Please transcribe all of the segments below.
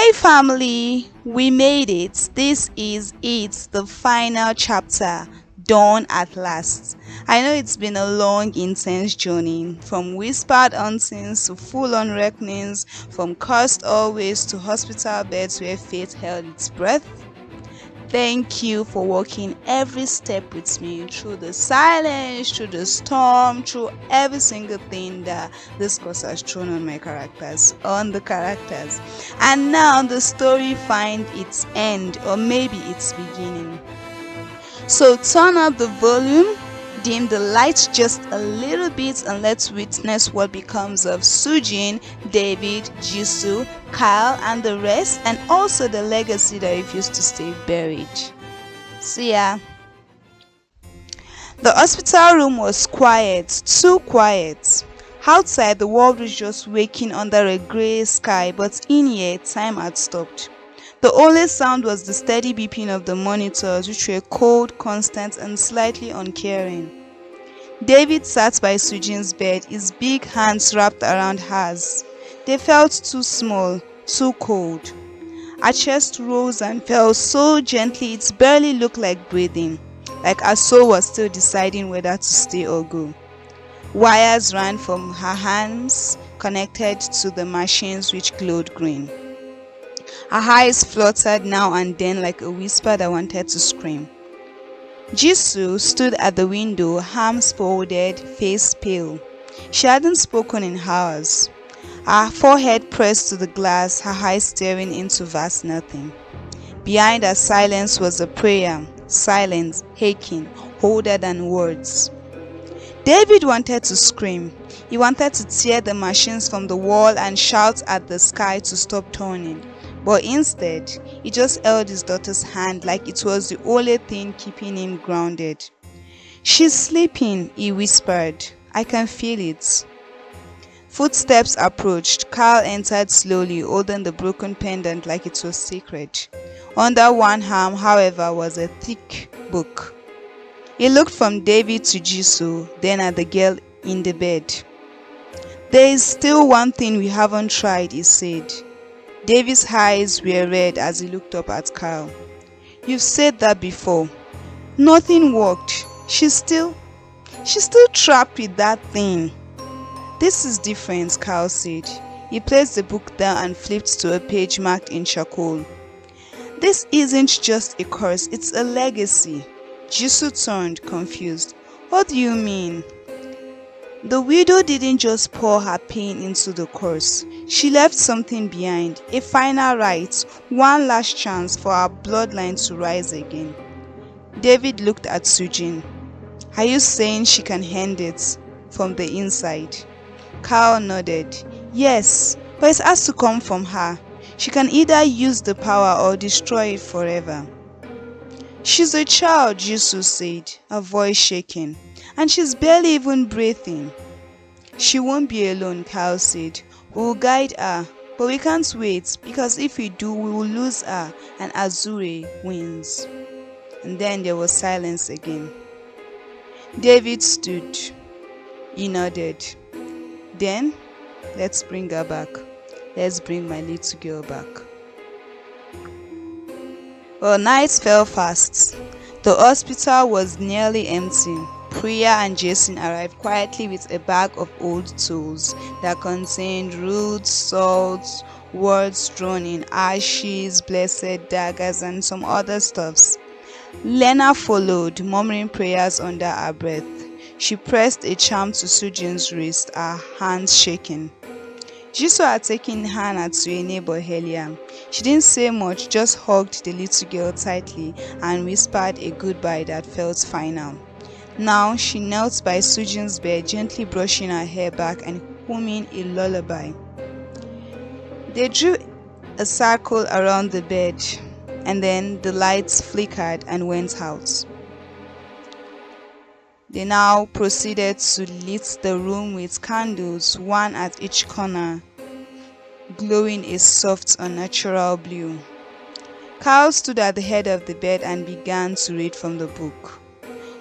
Hi family, we made it. This is it, the final chapter, dawn at last. I know it's been a long, intense journey, from whispered hauntings to full-on reckonings, from cursed always to hospital beds where fate held its breath. Thank you for walking every step with me through the silence, through the storm, through every single thing that this course has thrown on my characters, on the characters. And now the story finds its end, or maybe its beginning. So turn up the volume, dim the lights just a little bit, and let's witness what becomes of Sujin, David, Jisoo, Kyle, and the rest, and also the legacy that refused to stay buried. See ya. The hospital room was quiet, too quiet. Outside, the world was just waking under a grey sky, but in here, time had stopped. The only sound was the steady beeping of the monitors, which were cold, constant, and slightly uncaring. David sat by Sujin's bed, his big hands wrapped around hers. They felt too small, too cold. Her chest rose and fell so gently it barely looked like breathing, like her soul was still deciding whether to stay or go. Wires ran from her hands, connected to the machines which glowed green. Her eyes fluttered now and then like a whisper that wanted to scream. Jisoo stood at the window, arms folded, face pale. She hadn't spoken in hours. Her forehead pressed to the glass, her eyes staring into vast nothing. Behind her silence was a prayer, silent, aching, older than words. David wanted to scream. He wanted to tear the machines from the wall and shout at the sky to stop turning. But instead, he just held his daughter's hand like it was the only thing keeping him grounded. "She's sleeping," he whispered. "I can feel it." Footsteps approached. Carl entered slowly, holding the broken pendant like it was sacred. Under one arm, however, was a thick book. He looked from David to Jisoo, then at the girl in the bed. "There is still one thing we haven't tried," he said. David's eyes were red as he looked up at Carl. "You've said that before. Nothing worked. She's still trapped with that thing." "This is different," Carl said. He placed the book down and flipped to a page marked in charcoal. "This isn't just a curse, it's a legacy." Jisoo turned, confused. "What do you mean?" "The widow didn't just pour her pain into the curse. She left something behind, a final rite, one last chance for our bloodline to rise again." David looked at Sujin. "Are you saying she can end it from the inside?" Carl nodded. "Yes, but it has to come from her. She can either use the power or destroy it forever." "She's a child," Jisoo said, her voice shaking, "and she's barely even breathing." "She won't be alone," Carl said. "We'll guide her, but we can't wait, because if we do, we will lose her and Asurae wins." And then there was silence again. David stood. He nodded. "Then, let's bring her back. Let's bring my little girl back." Well, night fell fast. The hospital was nearly empty. Priya and Jason arrived quietly with a bag of old tools that contained roots, salts, words drawn in ashes, blessed daggers, and some other stuffs. Lena followed, murmuring prayers under her breath. She pressed a charm to Sujin's wrist, her hands shaking. Jisoo had taken Hannah to a neighbor earlier. She didn't say much, just hugged the little girl tightly and whispered a goodbye that felt final. Now she knelt by Sujin's bed, gently brushing her hair back and humming a lullaby. They drew a circle around the bed, and then the lights flickered and went out. They now proceeded to lit the room with candles, one at each corner, glowing a soft, unnatural blue. Carl stood at the head of the bed and began to read from the book.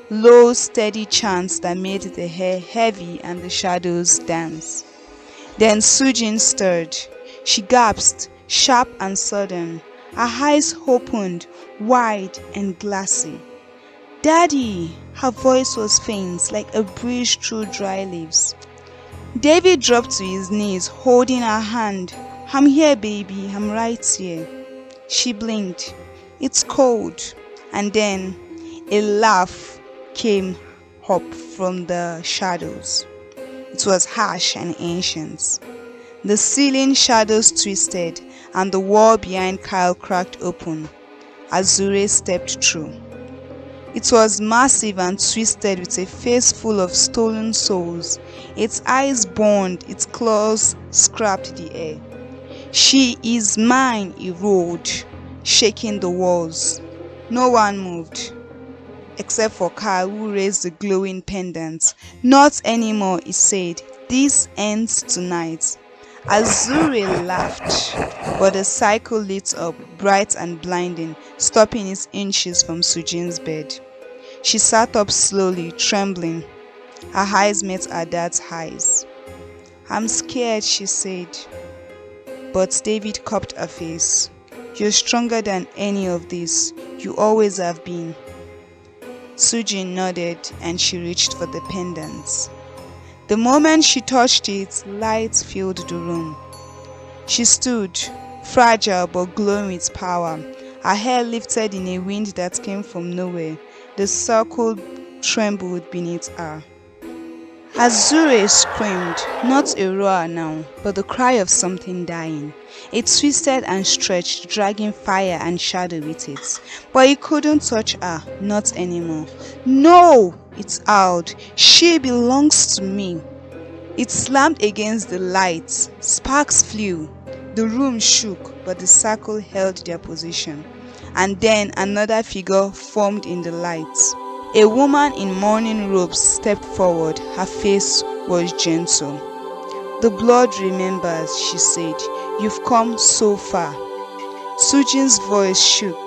Low, steady chants that made the hair heavy and the shadows dance. Then Sujin stirred. She gasped. sharp and sudden. Her eyes opened, wide and glassy. "Daddy!" Her voice was faint, like a breeze through dry leaves. David dropped to his knees, holding her hand. "I'm here, baby. I'm right here." She blinked. "It's cold." And then a laugh came up from the shadows. It was harsh and ancient. The ceiling shadows twisted, and the wall behind Kyle cracked open. Asurae stepped through. It was massive and twisted, with a face full of stolen souls. Its eyes burned, its claws scraped the air. "She is mine," he roared, shaking the walls. No one moved, except for Kyle, who raised the glowing pendant. "Not anymore," he said. "This ends tonight." Asurae laughed, but the cycle lit up, bright and blinding, stopping its inches from Sujin's bed. She sat up slowly, trembling. Her eyes met her dad's eyes. "I'm scared," she said. But David cupped her face. "You're stronger than any of this. You always have been." Sujin nodded, and she reached for the pendants. The moment she touched it, light filled the room. She stood, fragile but glowing with power. Her hair lifted in a wind that came from nowhere. The circle trembled beneath her. Asurae screamed, not a roar now, but the cry of something dying. It twisted and stretched, dragging fire and shadow with it. But it couldn't touch her, not anymore. "No!" it howled. "She belongs to me." It slammed against the lights. Sparks flew. The room shook, but the circle held their position. And then another figure formed in the lights. A woman in mourning robes stepped forward. Her face was gentle. "The blood remembers," she said. "You've come so far." Sujin's voice shook.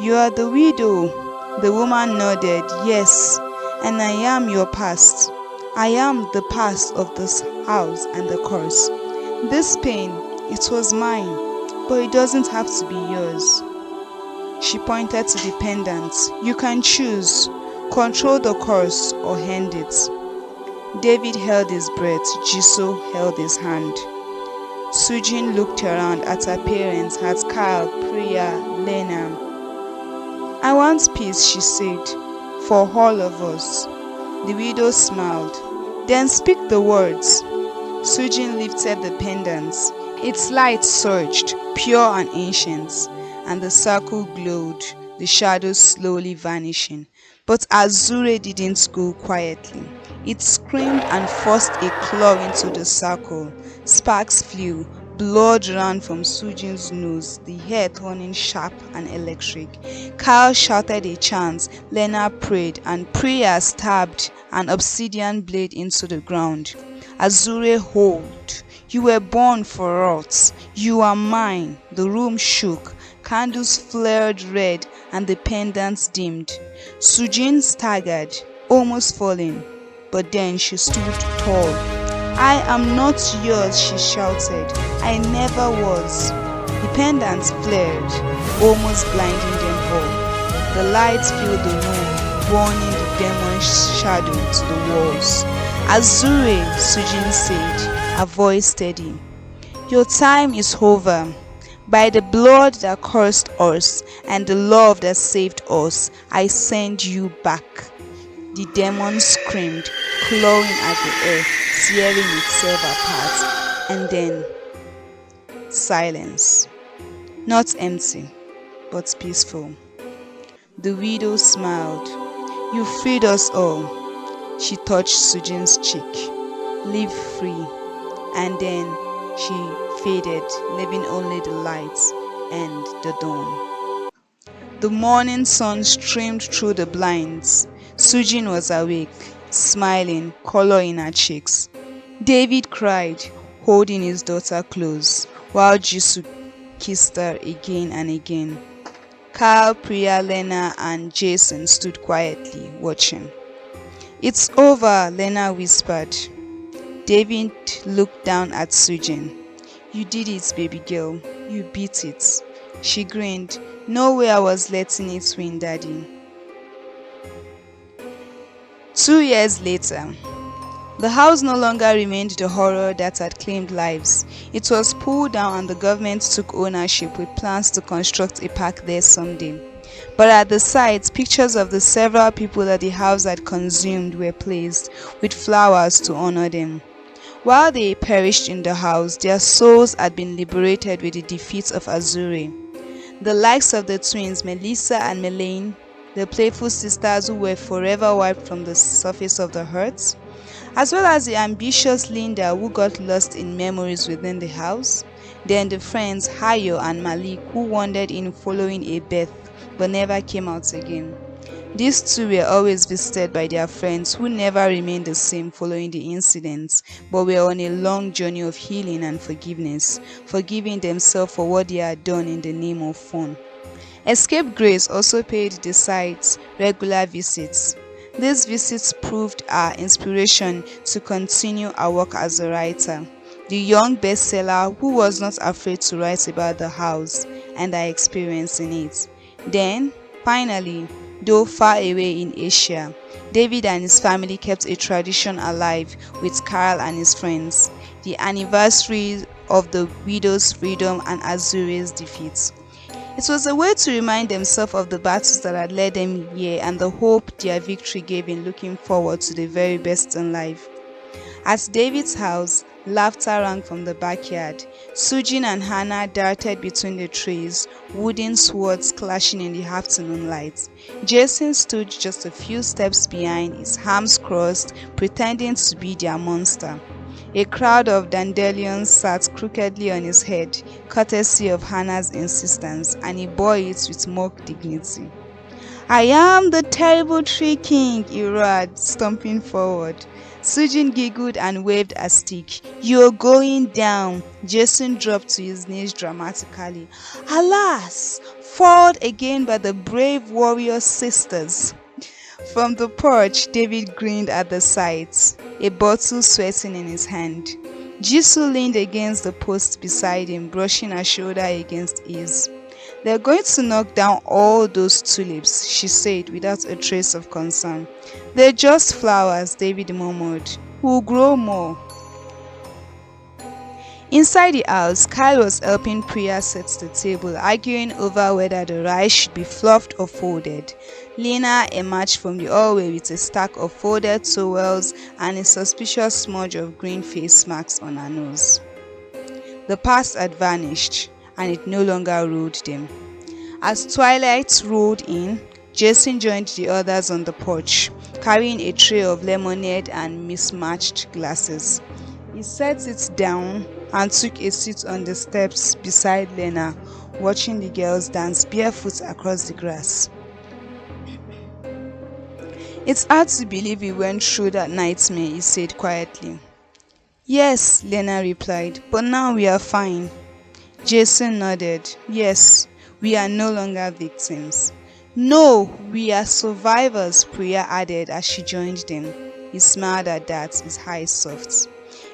"You are the widow." The woman nodded. "Yes, and I am your past. I am the past of this house and the curse. This pain, it was mine, but it doesn't have to be yours." She pointed to the pendant. "You can choose. Control the curse or end it." David held his breath. Jisoo held his hand. Sujin looked around at her parents, at Kyle, Priya, Lena. "I want peace," she said, "for all of us." The widow smiled. "Then speak the words." Sujin lifted the pendants. Its light surged, pure and ancient, and the circle glowed, the shadows slowly vanishing. But Asurae didn't go quietly. It screamed and forced a claw into the circle. Sparks flew. Blood ran from Sujin's nose, the hair turning sharp and electric. Kyle shouted a chant, Lena prayed, and Priya stabbed an obsidian blade into the ground. Asurae howled. "You were born for us. You are mine." The room shook. Candles flared red and the pendants dimmed. Sujin staggered, almost falling, but then she stood tall. "I am not yours," she shouted. "I never was." The pendants flared, almost blinding them all. The lights filled the room, burning the demon's shadow to the walls. "Asurae," Sujin said, her voice steady. "Your time is over. By the blood that cursed us and the love that saved us, I send you back." The demon screamed, clawing at the air, tearing itself apart, and then silence. Not empty, but peaceful. The widow smiled. "You freed us all." She touched Sujin's cheek. "Live free." And then she faded, leaving only the lights and the dawn. The morning sun streamed through the blinds. Sujin was awake, smiling, color in her cheeks. David cried, holding his daughter close, while Jisoo kissed her again and again. Kyle, Priya, Lena, and Jason stood quietly, watching. "It's over," Lena whispered. David looked down at Sujin. "You did it, baby girl. You beat it. She grinned. No way I was letting it win, Daddy. 2 years later, the house no longer remained the horror that had claimed lives. It was pulled down and the government took ownership with plans to construct a park there someday. But at the site, pictures of the several people that the house had consumed were placed, with flowers to honor them. While they perished in the house, their souls had been liberated with the defeat of Asurae. The likes of the twins Melissa and Melaine, the playful sisters who were forever wiped from the surface of the earth, as well as the ambitious Linda who got lost in memories within the house, then the friends Hayo and Malik who wandered in following a birth but never came out again. These two were always visited by their friends who never remained the same following the incidents, but were on a long journey of healing and forgiveness, forgiving themselves for what they had done in the name of fun. Escape Grace also paid the site regular visits. These visits proved her inspiration to continue her work as a writer. The young bestseller who was not afraid to write about the house and her experience in it. Then, finally, though far away in Asia, David and his family kept a tradition alive with Carl and his friends, the anniversary of the widow's freedom and Azurae's defeat. It was a way to remind themselves of the battles that had led them here and the hope their victory gave in looking forward to the very best in life. At David's house, laughter rang from the backyard. Sujin and Hannah darted between the trees, wooden swords clashing in the afternoon light. Jason stood just a few steps behind, his arms crossed, pretending to be their monster. A crowd of dandelions sat crookedly on his head, courtesy of Hannah's insistence, and he bore it with mock dignity. "I am the terrible tree king," he roared, stomping forward. Sujin giggled and waved a stick. "You're going down." Jason dropped to his knees dramatically. "Alas! Followed again by the brave warrior sisters." From the porch, David grinned at the sight, a bottle sweating in his hand. Jisoo leaned against the post beside him, brushing her shoulder against his. "They're going to knock down all those tulips," she said without a trace of concern. "They're just flowers," David murmured. "We'll grow more." Inside the house, Kyle was helping Priya set the table, arguing over whether the rice should be fluffed or folded. Lena emerged from the hallway with a stack of folded towels and a suspicious smudge of green face masks on her nose. The past had vanished, and it no longer ruled them. As twilight rolled in, Jason joined the others on the porch, carrying a tray of lemonade and mismatched glasses. He set it down and took a seat on the steps beside Lena, watching the girls dance barefoot across the grass. "It's hard to believe we went through that nightmare," he said quietly. "Yes," Lena replied, "but now we are fine." Jason nodded. "Yes, we are no longer victims." "No, we are survivors," Priya added as she joined them. He smiled at that, his eyes soft.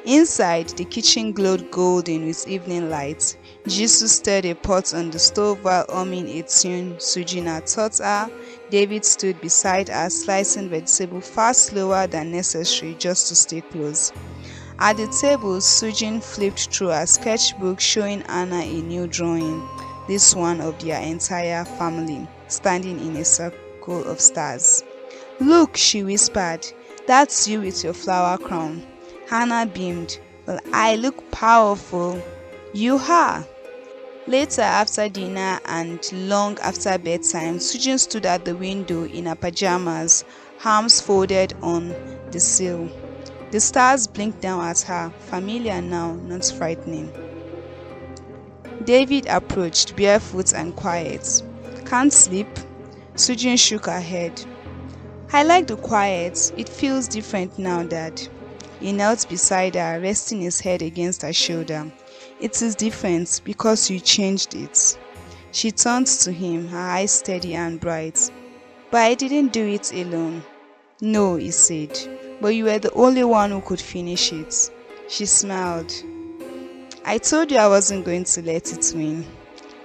Inside, the kitchen glowed golden with evening light. Jisoo stirred a pot on the stove while humming a tune Sujin had taught her. David stood beside her, slicing vegetable far slower than necessary just to stay close. At the table, Sujin flipped through her sketchbook, showing Anna a new drawing, this one of their entire family, standing in a circle of stars. "Look," she whispered, "that's you with your flower crown." Hannah beamed. "Well, I look powerful." "You are." Later, after dinner and long after bedtime, Sujin stood at the window in her pajamas, arms folded on the sill. The stars blinked down at her, familiar now, not frightening. David approached, barefoot and quiet. "Can't sleep?" Sujin shook her head. "I like the quiet. It feels different now, Dad." He knelt beside her, resting his head against her shoulder. "It is different because you changed it." She turned to him, her eyes steady and bright. "But I didn't do it alone." "No," he said, "but you were the only one who could finish it." She smiled. I told you I wasn't going to let it win.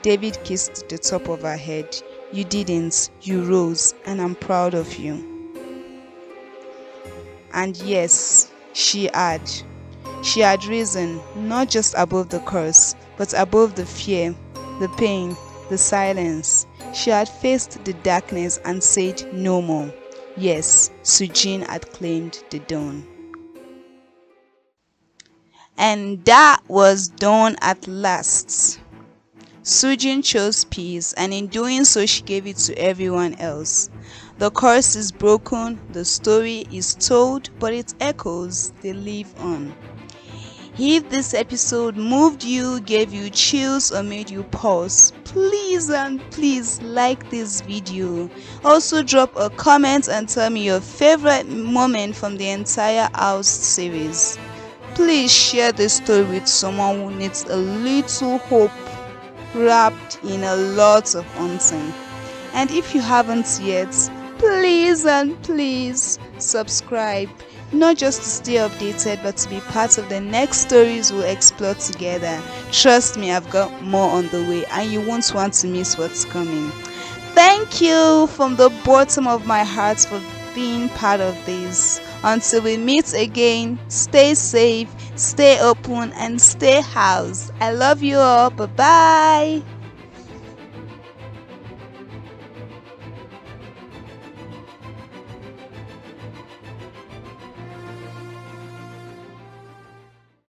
David kissed the top of her head. You didn't. You rose, and I'm proud of you. And yes, she had. She had risen, not just above the curse, but above the fear, the pain, the silence. She had faced the darkness and said no more. Yes, Sujin had claimed the dawn. And that was dawn at last. Sujin chose peace, and in doing so she gave it to everyone else. The curse is broken, the story is told, but its echoes, they live on. If this episode moved you, gave you chills, or made you pause, please and please like this video. Also drop a comment and tell me your favorite moment from the entire House series. Please share this story with someone who needs a little hope wrapped in a lot of haunting. And if you haven't yet, please and please subscribe, not just to stay updated but to be part of the next stories we'll explore together. Trust me, I've got more on the way and you won't want to miss what's coming. Thank you from the bottom of my heart for being part of this. Until we meet again, stay safe, stay open, and stay housed. I love you all. Bye bye.